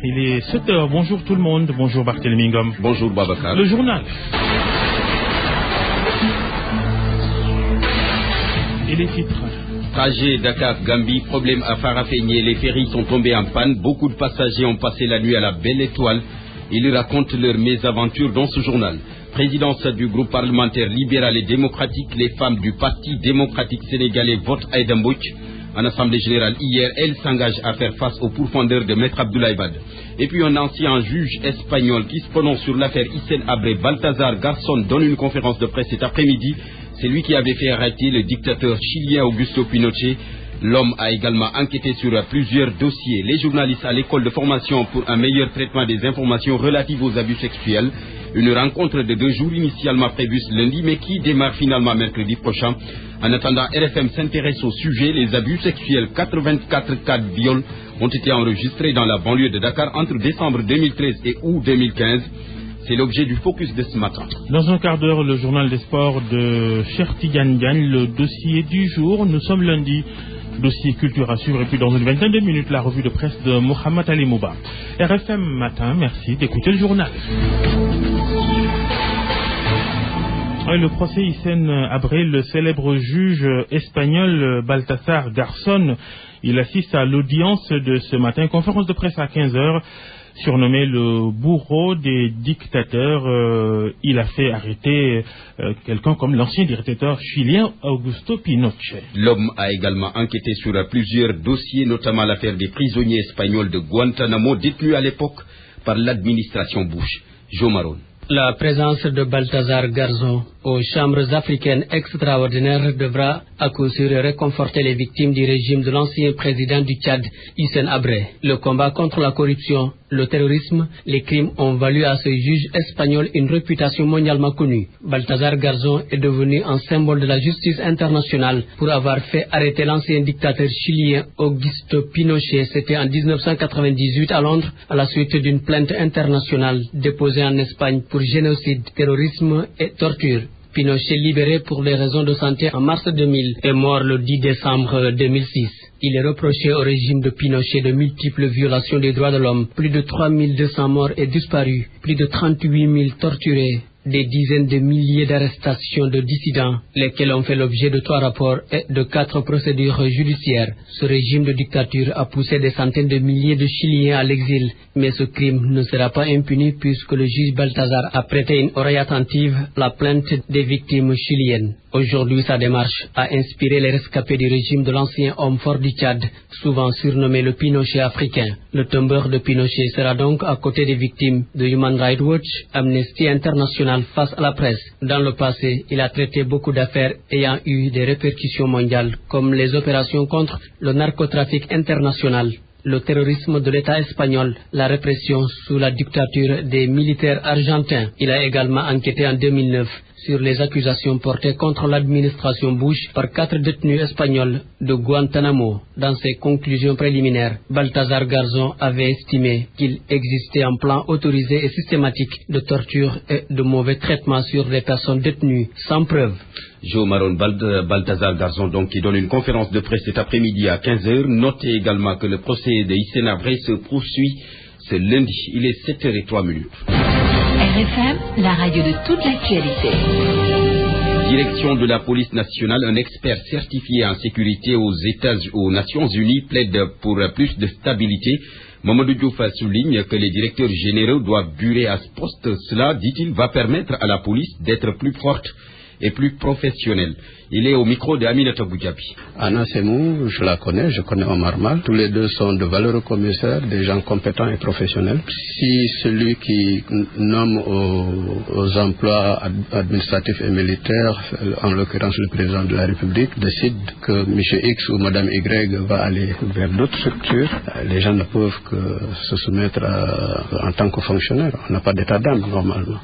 Il est 7h. Bonjour tout le monde. Bonjour Barthélémy Ngom. Bonjour Babacar. Le journal. Et les titres. Trajet Dakar-Gambie, problème à Farafenni, les ferries sont tombés en panne. Beaucoup de passagers ont passé la nuit à la Belle Étoile. Ils racontent leurs mésaventures dans ce journal. Présidence du groupe parlementaire libéral et démocratique, les femmes du Parti démocratique sénégalais votent Aïda Mbodj. En Assemblée générale hier, elle s'engage à faire face aux pourfendeurs de Maître Abdoulaye Wade. Et puis un ancien juge espagnol qui se prononce sur l'affaire Hissène Habré, Balthazar Garzón, donne une conférence de presse cet après-midi. C'est lui qui avait fait arrêter le dictateur chilien Augusto Pinochet. L'homme a également enquêté sur plusieurs dossiers. Les journalistes à l'école de formation pour un meilleur traitement des informations relatives aux abus sexuels. Une rencontre de 2 jours initialement prévue ce lundi, mais qui démarre finalement mercredi prochain. En attendant, RFM s'intéresse au sujet. Les abus sexuels, 84 cas de viol ont été enregistrés dans la banlieue de Dakar entre décembre 2013 et août 2015. C'est l'objet du focus de ce matin. Dans un quart d'heure, le journal des sports de Cheikh Tidiane Diagne, le dossier du jour. Nous sommes lundi. Dossier culture à suivre et puis dans une vingtaine de minutes, la revue de presse de Mohamed Ali Mouba. RFM Matin, merci d'écouter le journal. Le procès Hissène Habré, le célèbre juge espagnol Balthazar Garzón, il assiste à l'audience de ce matin, conférence de presse à 15h. Surnommé le bourreau des dictateurs, il a fait arrêter quelqu'un comme l'ancien dictateur chilien Augusto Pinochet. L'homme a également enquêté sur plusieurs dossiers, notamment l'affaire des prisonniers espagnols de Guantanamo détenus à l'époque par l'administration Bush. Joe Maron. La présence de Balthazar Garzón aux chambres africaines extraordinaires devra à coup sûr réconforter les victimes du régime de l'ancien président du Tchad, Hissène Habré. Le combat contre la corruption, le terrorisme, les crimes ont valu à ce juge espagnol une réputation mondialement connue. Balthazar Garzón est devenu un symbole de la justice internationale pour avoir fait arrêter l'ancien dictateur chilien Augusto Pinochet. C'était en 1998 à Londres, à la suite d'une plainte internationale déposée en Espagne pour génocide, terrorisme et torture. Pinochet, libéré pour des raisons de santé en mars 2000, est mort le 10 décembre 2006. Il est reproché au régime de Pinochet de multiples violations des droits de l'homme, plus de 3200 morts et disparus, plus de 38 000 torturés, des dizaines de milliers d'arrestations de dissidents, lesquels ont fait l'objet de 3 rapports et de 4 procédures judiciaires. Ce régime de dictature a poussé des centaines de milliers de Chiliens à l'exil, mais ce crime ne sera pas impuni puisque le juge Balthazar a prêté une oreille attentive à la plainte des victimes chiliennes. Aujourd'hui, sa démarche a inspiré les rescapés du régime de l'ancien homme fort du Tchad, souvent surnommé le Pinochet africain. Le tombeur de Pinochet sera donc à côté des victimes de Human Rights Watch, Amnesty International face à la presse. Dans le passé, il a traité beaucoup d'affaires ayant eu des répercussions mondiales, comme les opérations contre le narcotrafic international, le terrorisme de l'État espagnol, la répression sous la dictature des militaires argentins. Il a également enquêté en 2009 sur les accusations portées contre l'administration Bush par 4 détenus espagnols de Guantanamo. Dans ses conclusions préliminaires, Balthazar Garzón avait estimé qu'il existait un plan autorisé et systématique de torture et de mauvais traitements sur les personnes détenues sans preuve. Joe Maron, Balthazar Garzón, donc, qui donne une conférence de presse cet après-midi à 15h. Notez également que le procès de Hissène Habré se poursuit ce lundi. Il est 7h03. RFM, la radio de toute l'actualité. Direction de la police nationale, un expert certifié en sécurité aux Nations Unies plaide pour plus de stabilité. Mamadou Diouf souligne que les directeurs généraux doivent durer à ce poste. Cela, dit-il, va permettre à la police d'être plus forte et plus professionnelle. Il est au micro de Aminata Boudjabi. Anna Semou, je la connais, je connais Omar Mal. Tous les deux sont de valeureux commissaires, des gens compétents et professionnels. Si celui qui nomme aux emplois administratifs et militaires, en l'occurrence le président de la République, décide que M. X ou Mme Y va aller vers d'autres structures, les gens ne peuvent que se soumettre en tant que fonctionnaire. On n'a pas d'état d'âme normalement.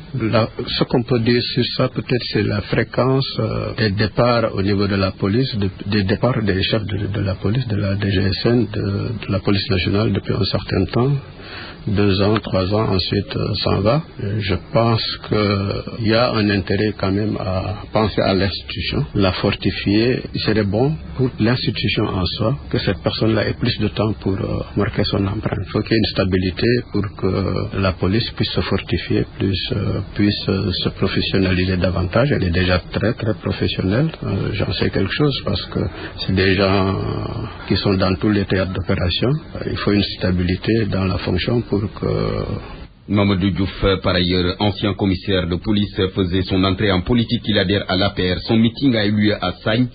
Ce qu'on peut dire sur ça, peut-être, c'est la fréquence des départs au niveau de la police, des départs des chefs de la police, de la DGSN, de la police nationale depuis un certain temps. 2 ans, 3 ans, ensuite s'en va. Je pense qu'il y a un intérêt quand même à penser à l'institution, la fortifier. Il serait bon pour l'institution en soi que cette personne-là ait plus de temps pour marquer son empreinte. Il faut qu'il y ait une stabilité pour que la police puisse se fortifier, puisse se professionnaliser davantage. Elle est déjà très très professionnelle. J'en sais quelque chose parce que c'est des gens qui sont dans tous les théâtres d'opération. Il faut une stabilité dans la fonction pour que... Mamadou Diouf, par ailleurs ancien commissaire de police, faisait son entrée en politique. Il adhère à l'APR. Son meeting a eu lieu à Sagne,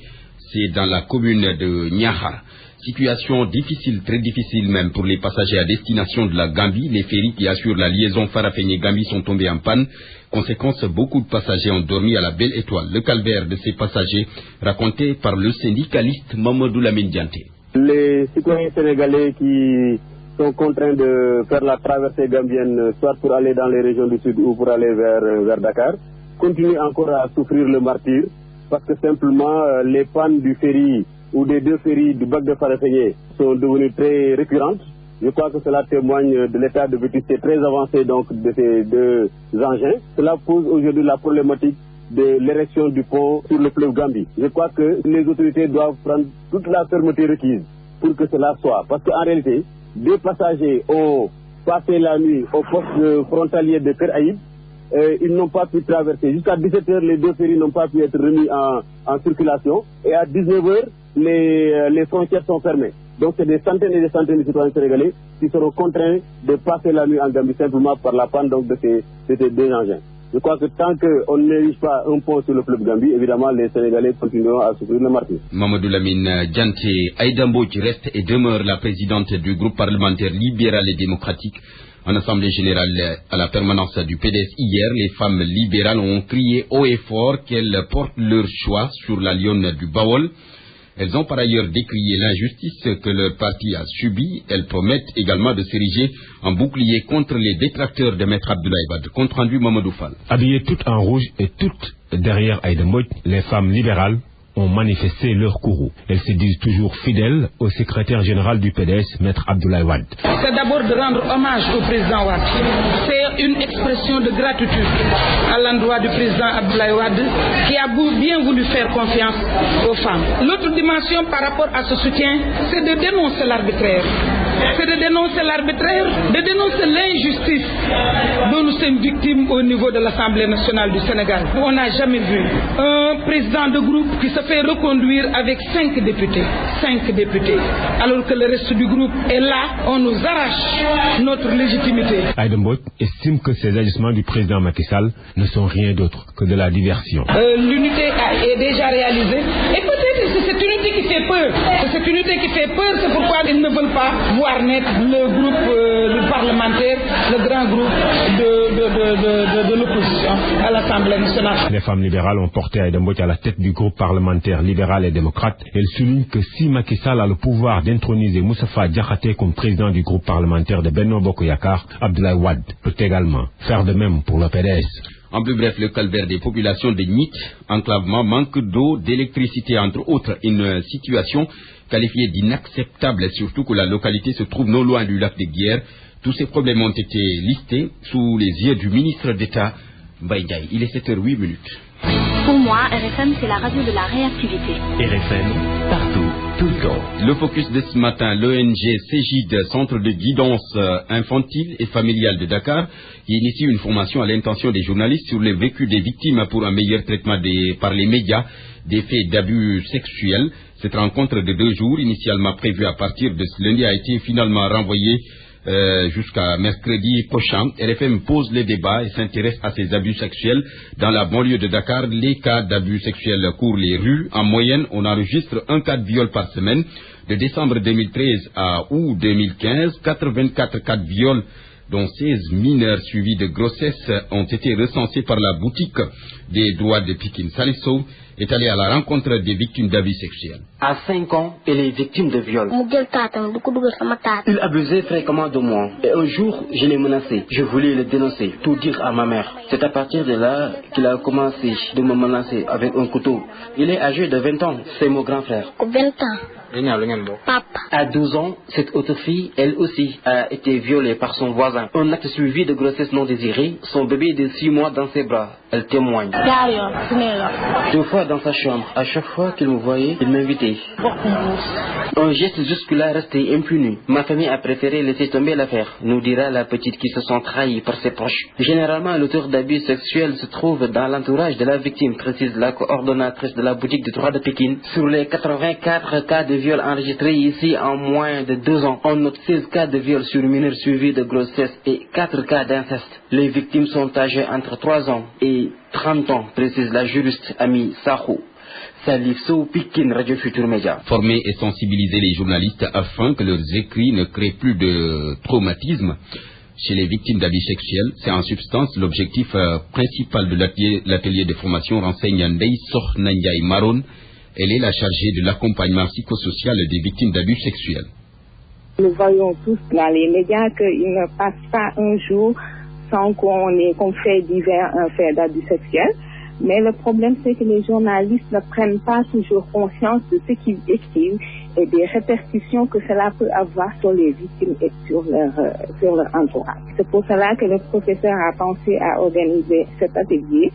c'est dans la commune de Niakhar. Situation difficile, très difficile même pour les passagers à destination de la Gambie. Les ferries qui assurent la liaison Farafenni-Gambie sont tombés en panne. Conséquence, beaucoup de passagers ont dormi à la Belle Étoile. Le calvaire de ces passagers raconté par le syndicaliste Mamadou Lamine Dianté. Les citoyens sénégalais qui sont contraints de faire la traversée gambienne, soit pour aller dans les régions du sud ou pour aller vers Dakar, continuent encore à souffrir le martyre parce que simplement les pannes du ferry ou des 2 ferries du bac de Farafenni sont devenues très récurrentes. Je crois que cela témoigne de l'état de vétusté très avancé donc de ces 2 engins. Cela pose aujourd'hui la problématique de l'érection du pont sur le fleuve Gambie. Je crois que les autorités doivent prendre toute la fermeté requise pour que cela soit. Parce qu'en réalité, 2 passagers ont passé la nuit au poste frontalier de Keraïb. Ils n'ont pas pu traverser. Jusqu'à 17h, les 2 ferries n'ont pas pu être remis en circulation. Et à 19h, les frontières sont fermées. Donc c'est des centaines et des centaines de citoyens sénégalais qui seront contraints de passer la nuit en Gambie simplement par la panne donc, de ces 2 engins. Je crois que tant qu'on n'érige pas un pont sur le fleuve Gambie, évidemment les Sénégalais continueront à souffrir le martyre. Mamadou Lamine Dianté, Aïda Mbodj reste et demeure la présidente du groupe parlementaire libéral et démocratique. En assemblée générale à la permanence du PDS hier, les femmes libérales ont crié haut et fort qu'elles portent leur choix sur la lionne du Bawol. Elles ont par ailleurs décrié l'injustice que leur parti a subie. Elles promettent également de s'ériger en bouclier contre les détracteurs de Maître Abdoulaye Wade. Compte rendu Mamadou Fall. Habillées toutes en rouge et toutes derrière Aïda Mbodj, les femmes libérales ont manifesté leur courroux. Elles se disent toujours fidèles au secrétaire général du PDS, Maître Abdoulaye Wade. C'est d'abord de rendre hommage au président Wade. C'est une expression de gratitude à l'endroit du président Abdoulaye Wade qui a bien voulu faire confiance aux femmes. L'autre dimension par rapport à ce soutien, c'est de dénoncer l'arbitraire. C'est de dénoncer l'arbitraire, de dénoncer l'injustice dont nous sommes victimes au niveau de l'Assemblée nationale du Sénégal. On n'a jamais vu un président de groupe qui se fait reconduire avec 5 députés. 5 députés. Alors que le reste du groupe est là, on nous arrache notre légitimité. Aïda Mbodj estime que ces agissements du président Macky Sall ne sont rien d'autre que de la diversion. L'unité est déjà réalisée. Et peut-être c'est cette unité qui fait peur. C'est cette unité qui fait peur, c'est pourquoi ils ne veulent pas voir naître le groupe parlementaire, le grand groupe de l'opposition à l'Assemblée nationale. Les femmes libérales ont porté Aïda Mbodj à la tête du groupe parlementaire libéral et démocrate. Elles soulignent que si Macky Sall a le pouvoir d'introniser Moustapha Diakhaté comme président du groupe parlementaire de Benno Bokk Yakaar, Abdoulaye Wade peut également faire de même pour le PDS. En plus bref, le calvaire des populations de Nit, enclavement, manque d'eau, d'électricité, entre autres, une situation qualifiée d'inacceptable, surtout que la localité se trouve non loin du lac de Guiers. Tous ces problèmes ont été listés sous les yeux du ministre d'État, Mbaye Ndiaye. Il est 7h08. Pour moi, RFM, c'est la radio de la réactivité. RFM, partout, tout le temps. Le focus de ce matin, l'ONG Cégide, Centre de guidance infantile et familiale de Dakar, qui initie une formation à l'intention des journalistes sur les vécus des victimes pour un meilleur traitement par les médias des faits d'abus sexuels. Cette rencontre de 2 jours, initialement prévue à partir de ce lundi, a été finalement renvoyée jusqu'à mercredi prochain. RFM pose les débats et s'intéresse à ces abus sexuels. Dans la banlieue de Dakar, les cas d'abus sexuels courent les rues. En moyenne, on enregistre 1 cas de viol par semaine. De décembre 2013 à août 2015, 84 cas de viol, dont 16 mineurs suivis de grossesse, ont été recensés par la boutique des droits de Pikine, Salissou, est allé à la rencontre des victimes d'abus sexuels. À 5 ans, elle est victime de viol. Il abusait fréquemment de moi. Et un jour, je l'ai menacé. Je voulais le dénoncer, tout dire à ma mère. C'est à partir de là qu'il a commencé de me menacer avec un couteau. Il est âgé de 20 ans. C'est mon grand frère. 20 ans. Papa. À 12 ans, cette autre fille, elle aussi, a été violée par son voisin. Un acte suivi de grossesse non désirée, son bébé de 6 mois dans ses bras. Elle témoigne. 2 fois dans sa chambre. À chaque fois qu'il me voyait, il m'invitait. Un geste jusque-là resté impuni. Ma famille a préféré laisser tomber l'affaire, nous dira la petite qui se sent trahie par ses proches. Généralement, l'auteur d'abus sexuels se trouve dans l'entourage de la victime, précise la coordonnatrice de la boutique de droit de Pékin. Sur les 84 cas de viol enregistrés ici en moins de 2 ans, on note 16 cas de viol sur mineurs suivis de grossesse et 4 cas d'inceste. Les victimes sont âgées entre 3 ans et 30 ans, précise la juriste Ami Sahou. Salif Sow, Pikine, Radio Futur Média. Former et sensibiliser les journalistes afin que leurs écrits ne créent plus de traumatisme chez les victimes d'abus sexuels. C'est en substance l'objectif principal de l'atelier de formation, renseigne Ndei Sokhna Ndiaye Maron. Elle est la chargée de l'accompagnement psychosocial des victimes d'abus sexuels. Nous voyons tous dans les médias qu'il ne passe pas un jour sans qu'on ait comme fait divers un fait d'abus sexuel. Mais le problème, c'est que les journalistes ne prennent pas toujours conscience de ce qu'ils écrivent et des répercussions que cela peut avoir sur les victimes et sur leur entourage. C'est pour cela que le professeur a pensé à organiser cet atelier,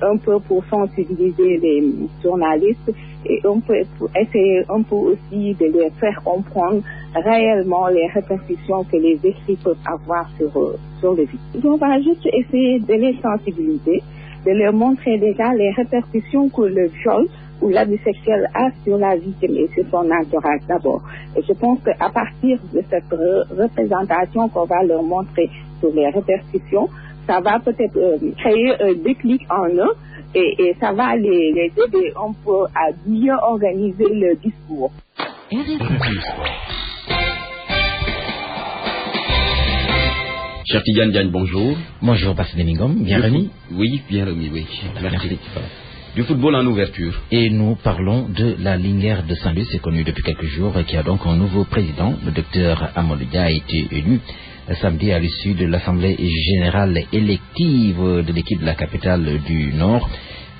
un peu pour sensibiliser les journalistes et on peut essayer un peu aussi de les faire comprendre réellement les répercussions que les écrits peuvent avoir sur les victimes. On va juste essayer de les sensibiliser, de leur montrer déjà les répercussions que le viol ou l'abus sexuel a sur la victime et sur son entourage d'abord. Et je pense qu'à partir de cette représentation qu'on va leur montrer sur les répercussions, ça va peut-être créer un déclic en eux et ça va les aider un peu à mieux organiser le discours. Cher Tidiane Diagne, bonjour. Bonjour, Bassine Mingom, bien remis. Oui, bien remis, oui. Merci. Du football en ouverture. Et nous parlons de la Linguère de Saint-Luc, c'est connu depuis quelques jours, qui a donc un nouveau président. Le docteur Amadou Dia a été élu samedi à l'issue de l'Assemblée générale élective de l'équipe de la capitale du Nord.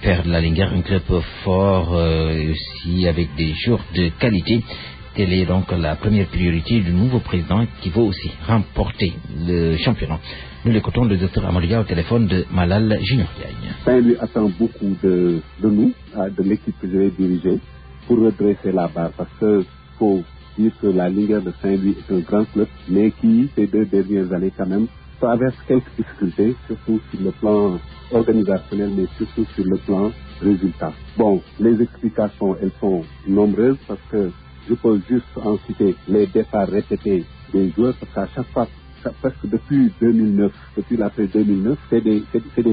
Faire de la Linguère un club fort, aussi avec des joueurs de qualité. Telle est donc la première priorité du nouveau président qui va aussi remporter le championnat. Nous l'écoutons le docteur Amadou Dia au téléphone de Malal Junior Diagne. Saint-Louis attend beaucoup de nous, de l'équipe que je vais diriger, pour redresser la barre, parce que faut dire que la Linguère de Saint-Louis est un grand club, mais qui, ces 2 dernières années quand même, traverse quelques difficultés, surtout sur le plan organisationnel, mais surtout sur le plan résultat. Bon, les explications, elles sont nombreuses, parce que je peux juste en citer les départs répétés des joueurs, parce qu'à chaque fois, presque depuis 2009, depuis l'après 2009, c'est des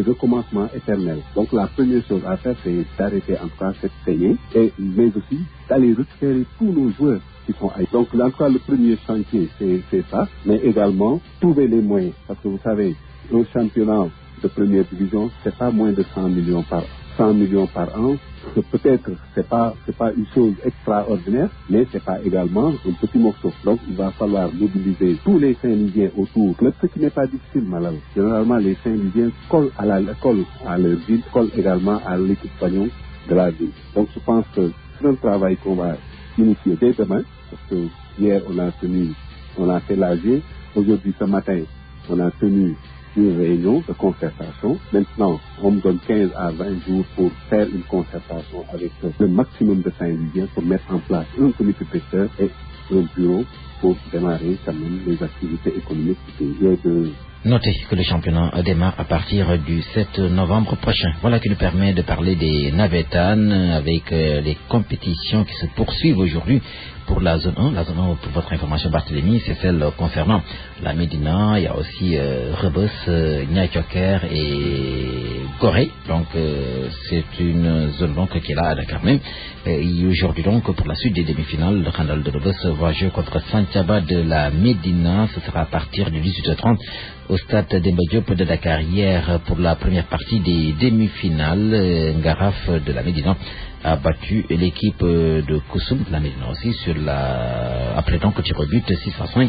recommencements éternels. Donc la première chose à faire, c'est d'arrêter en tout cas cette saignée, mais aussi d'aller récupérer tous nos joueurs qui sont ailleurs. Donc en tout cas, le premier chantier, c'est ça, mais également trouver les moyens, parce que vous savez, un championnat de première division, c'est pas moins de 100 millions par an. Peut-être c'est pas une chose extraordinaire, mais c'est pas également un petit morceau. Donc il va falloir mobiliser tous les Saint-Louisiens autour. Ce qui n'est pas difficile, malheureusement. Généralement les Saint-Louisiens collent à leur ville, collent également à l'équipe fanion de la ville. Donc je pense que c'est un travail qu'on va initier dès demain, parce que hier on a fait l'AG, aujourd'hui ce matin on a tenu une réunion de concertation. Maintenant, on me donne 15 à 20 jours pour faire une concertation avec le maximum de Saint-Louisiens pour mettre en place un comité directeur et un bureau pour démarrer quand même les activités économiques de. Notez que le championnat démarre à partir du 7 novembre prochain. Voilà qui nous permet de parler des Navetanes avec les compétitions qui se poursuivent aujourd'hui pour la zone 1. La zone 1, pour votre information, Barthélémy, c'est celle concernant la Médina. Il y a aussi Rebus, Niayes-Thioker et Gorée. Donc c'est une zone donc qui est là à Dakar même. Et aujourd'hui donc pour la suite des demi-finales, le Khandal de Rebus va jouer contre Santhiaba de la Médina. Ce sera à partir de 18h30 au stade Demba Diop de Dakar hier pour la première partie des demi-finales. Ngaraf de la Médina a battu l'équipe de Koussoum de la Médina aussi après donc tir au but 6-5.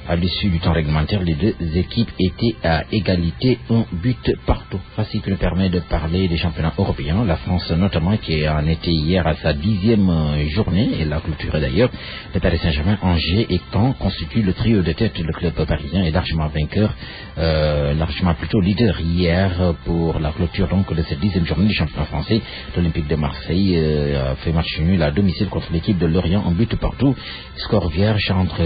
À l'issue du temps réglementaire, les deux équipes étaient à égalité, un but partout. Voici qui nous permet de parler des championnats européens. La France notamment qui en était hier à sa 10e journée, et l'a clôturée d'ailleurs. Le Paris Saint-Germain, Angers et Caen constituent le trio de tête. Le club parisien est largement vainqueur, largement plutôt leader hier pour la clôture donc de cette 10e journée du championnat français. L'Olympique de Marseille a fait match nul à domicile contre l'équipe de Lorient, un but partout. Score vierge entre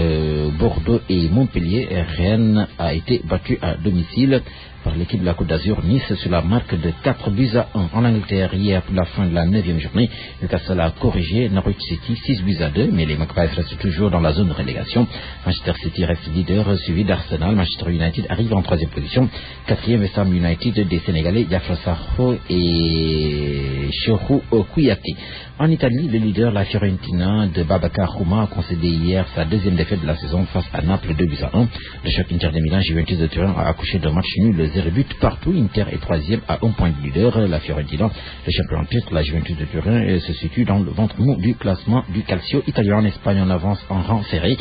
Bordeaux et Montpellier. Rennes a été battu à domicile par l'équipe de la Côte d'Azur. Nice sur la marque de 4-1. En Angleterre, hier pour la fin de la 9e journée, Newcastle a corrigé Norwich City 6-2, mais les Magpies restent toujours dans la zone de relégation. Manchester City reste leader, suivi d'Arsenal. Manchester United arrive en 3e position. 4e West Ham United des Sénégalais Diafra Sakho et Cheikhou Kouyaté. En Italie, le leader, la Fiorentina de Babacar Xhuma, a concédé hier sa 2e défaite de la saison face à Naples 2-1. Le choc Inter de Milan, Juventus de Turin a accouché d'un match nul 0 but partout. Inter est 3e à 1 point de leader. La Fiorentina, le champion en titre, la Juventus de Turin, se situe dans le ventre mou du classement du Calcio italien. En Espagne, on avance en rang serré.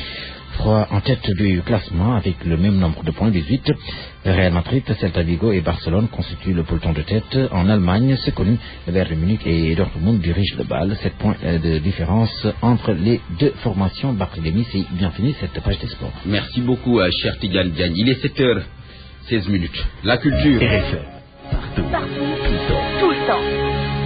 3 en tête du classement avec le même nombre de points, 18. Real Madrid, Celta Vigo et Barcelone constituent le peloton de tête. En Allemagne, c'est connu, le Bayern Munich et Dortmund dirigent le bal. 7 points de différence entre les deux formations. Barthélémy, c'est bien fini cette page des sports. Merci beaucoup, cher Tidiane Diagne. Il est 7h16. La culture. Partout, tout le temps.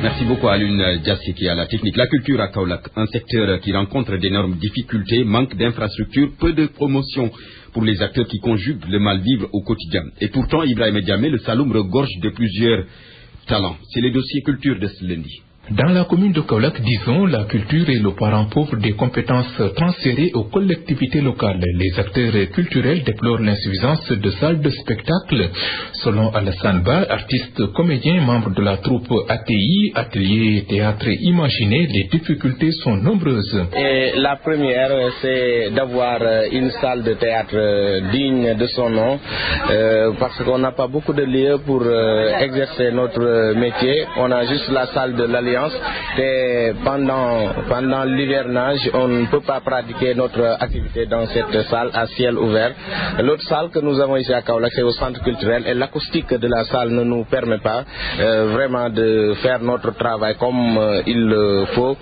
Merci beaucoup à Alune Diassi qui est à la technique. La culture à Kaolack, un secteur qui rencontre d'énormes difficultés, manque d'infrastructures, peu de promotion pour les acteurs qui conjuguent le mal-vivre au quotidien. Et pourtant, Ibrahim Diamé, le Saloum regorge de plusieurs talents. C'est le dossier culture de ce lundi. Dans la commune de Kaolack, disons, la culture est le parent pauvre des compétences transférées aux collectivités locales. Les acteurs culturels déplorent l'insuffisance de salles de spectacle. Selon Alassane Ba, artiste comédien, membre de la troupe ATI, Atelier Théâtre Imaginé, les difficultés sont nombreuses. Et la première, c'est d'avoir une salle de théâtre digne de son nom, parce qu'on n'a pas beaucoup de lieux pour exercer notre métier. On a juste la salle de l'Alliance. Et pendant l'hivernage, on ne peut pas pratiquer notre activité dans cette salle à ciel ouvert. L'autre salle que nous avons ici à Kaolack, c'est au centre culturel, et l'acoustique de la salle ne nous permet pas vraiment de faire notre travail comme il faut.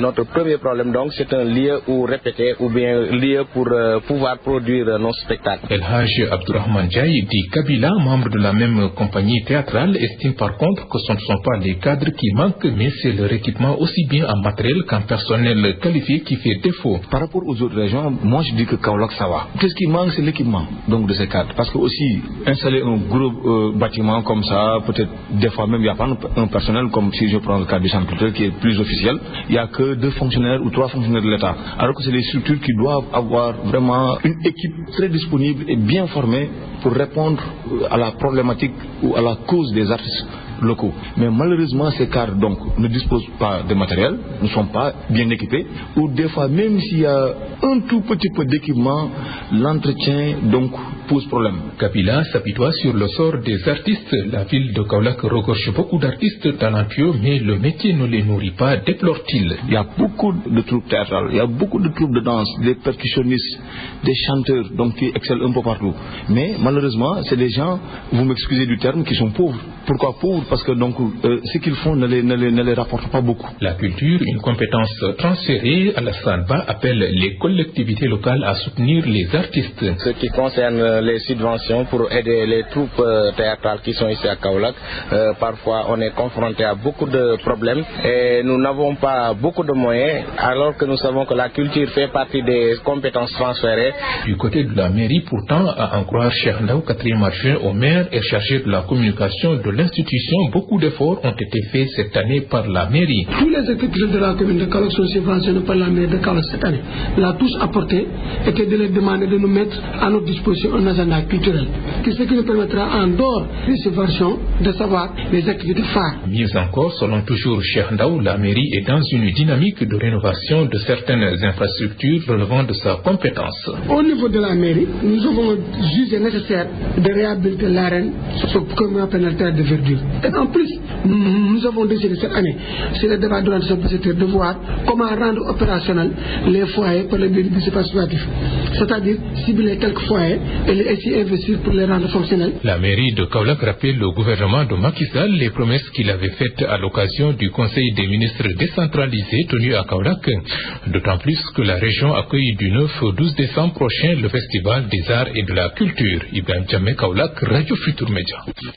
Notre premier problème donc, c'est un lieu où répéter ou bien lieu pour pouvoir produire nos spectacles. El Haj Abdourahmane Diaye dit Kabila, membre de la même compagnie théâtrale, estime par contre que ce ne sont pas les cadres qui manquent, mais c'est leur équipement aussi bien en matériel qu'en personnel qualifié qui fait défaut. Par rapport aux autres régions, moi je dis que Kaolack ça va. Tout ce qui manque, c'est l'équipement donc de ces cadres. Parce que aussi installer un gros bâtiment comme ça, peut-être des fois même il n'y a pas un personnel, comme si je prends le cas du centre culturel qui est plus officiel, il n'y a que 2 fonctionnaires ou 3 fonctionnaires de l'État. Alors que c'est des structures qui doivent avoir vraiment une équipe très disponible et bien formée pour répondre à la problématique ou à la cause des artistes locaux. Mais malheureusement, ces cadres donc ne disposent pas de matériel, ne sont pas bien équipés, ou des fois même s'il y a un tout petit peu d'équipement, l'entretien donc pose problème. Kabila s'apitoie sur le sort des artistes. La ville de Kaolack regorge beaucoup d'artistes talentueux, mais le métier ne les nourrit pas, déplore-t-il. Il y a beaucoup de troupes théâtrales, il y a beaucoup de troupes de danse, des percussionnistes, des chanteurs donc qui excellent un peu partout. Mais malheureusement, c'est des gens, vous m'excusez du terme, qui sont pauvres. Pourquoi pauvres? Parce que donc ce qu'ils font ne les rapporte pas beaucoup. La culture, une compétence transférée, Alassane Ba appelle les collectivités locales à soutenir les artistes. Ce qui concerne les subventions pour aider les troupes théâtrales qui sont ici à Kaolack, parfois on est confronté à beaucoup de problèmes et nous n'avons pas beaucoup de moyens, alors que nous savons que la culture fait partie des compétences transférées. Du côté de la mairie, pourtant, à en croire Cheikh Ndaw, 4e adjoint au maire et chargé de la communication de l'institution, beaucoup d'efforts ont été faits cette année par la mairie. Tous les activités de la commune de Kaolack sont subventionnés par la mairie de Kaolack cette année. La touche apportée était de leur demander de nous mettre à notre disposition un un agenda culturel, ce qui nous permettra en dehors des subventions de savoir les activités phares. Mieux encore, selon toujours Cheikh Ndaw, la mairie est dans une dynamique de rénovation de certaines infrastructures relevant de sa compétence. Au niveau de la mairie, nous avons jugé nécessaire de réhabiliter l'arène comme planétaire de verdure. Et en plus, nous avons décidé cette année, c'est le débat durant ce secteur, de voir comment rendre opérationnel les foyers par le biais du participatif. C'est-à-dire cibler quelques foyers et essayer d'investir pour les rendre fonctionnels. La mairie de Kaolack rappelle au gouvernement de Macky Sall les promesses qu'il avait faites à l'occasion du Conseil des ministres décentralisé tenu à Kaolack, d'autant plus que la région accueille du 9 au 12 décembre prochain le Festival des Arts et de la Culture. Ibrahim Djamé, Kaolack, Radio Futur Média.